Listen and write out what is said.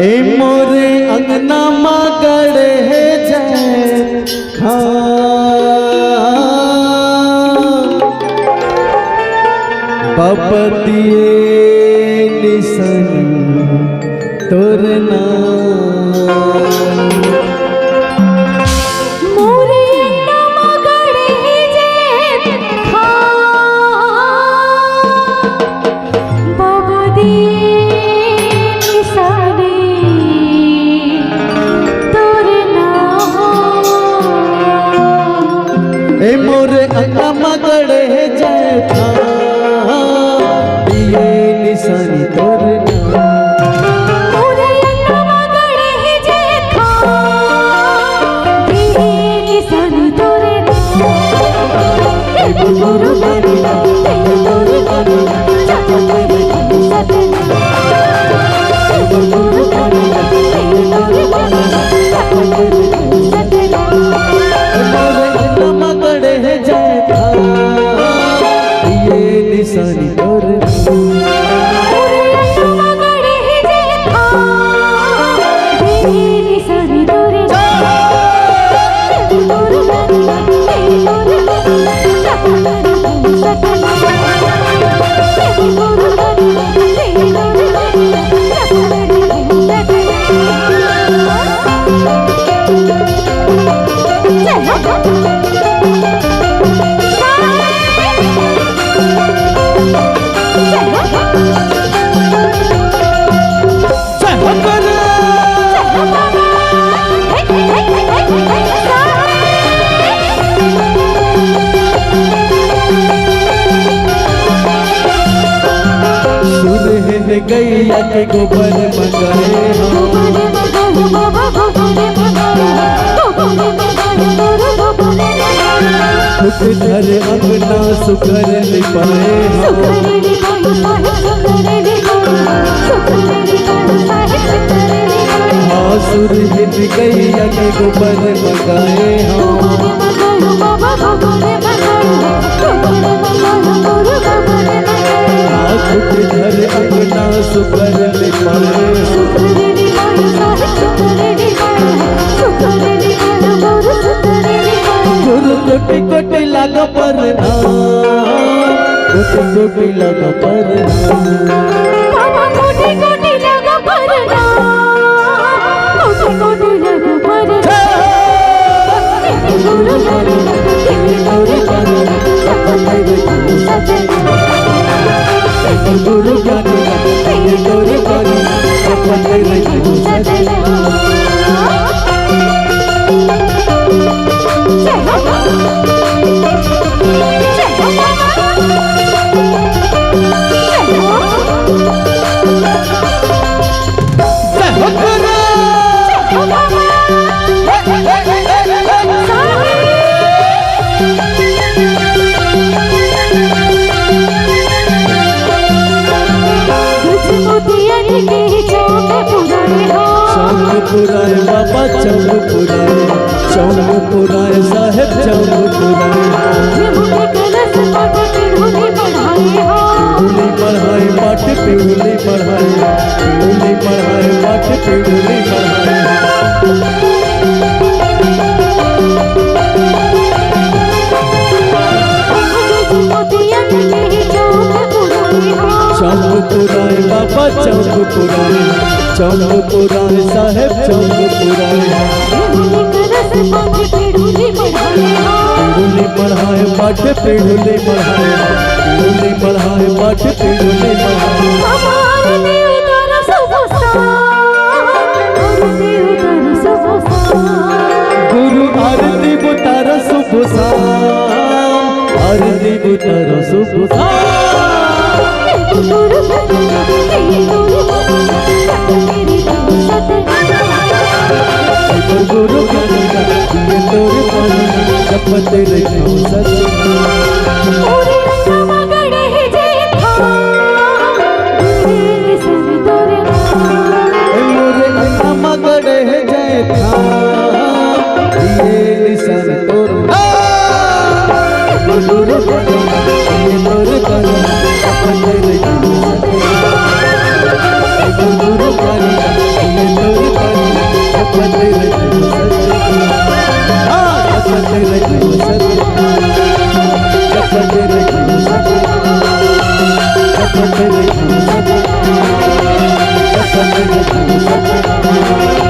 ए मोरे अंगना मगड़े जय बपतिए निसन तोरना मोरे अंगना मगड़े जय था ये निशानी तोरना मोरे अंगना मगड़े जय था ये निशानी तोरना गुरु बनिया तोर बनिया चपते सतना गुरु बनिया तोर बनिया चपते सतना मगड़े जय था ये निशानी तोरना मगड़े जय था ये निशानी तोरना तोर बनिया तोर बनिया चपते सतना गुरु बनिया तोर बनिया चपते गैया के गोबर मंगाए खुद घर अंगना सुकर लिपाए सुर हित गैया के गोबर मंगाए खुद घर अंगना सुकर लिपाए गुरु कोटि कोटि लाग प्रणाम कोटि कोटि लाग प्रणाम बाबा कोटि कोटि लाग प्रणाम कोटि कोटि लाग प्रणाम गुरु बनिया तोर बनिया चपते सतना गुरु बनिया तोर बनिया चपते सतना पुराए बाबा चौक पुराए साहेब चौक पुराए पढ़ाए पाठ पिहुली पढ़ाए पाठ पिहुली पढ़ाए चौक पुराए बाबा चौक पुराए साहेब चौक पुराए पढ़ाए पाठ पिहुली पढ़ाए पाठ पिहुली पढ़ाए गुरु आरती बुतार शुभ शाम आरती बुतार शुभ गुरु बनिया तोर बनिया गुरु बनिया तोर बनिया चपते सतना मोरे अंगना मगड़े जय था ये निशानी तोरना मोरे अंगना मगड़े जय था ये निशानी तोरना गुरु बनिया तोर बनिया चपते सतना गुरु बनिया कसम रे धम सपना कसम रे धम सपना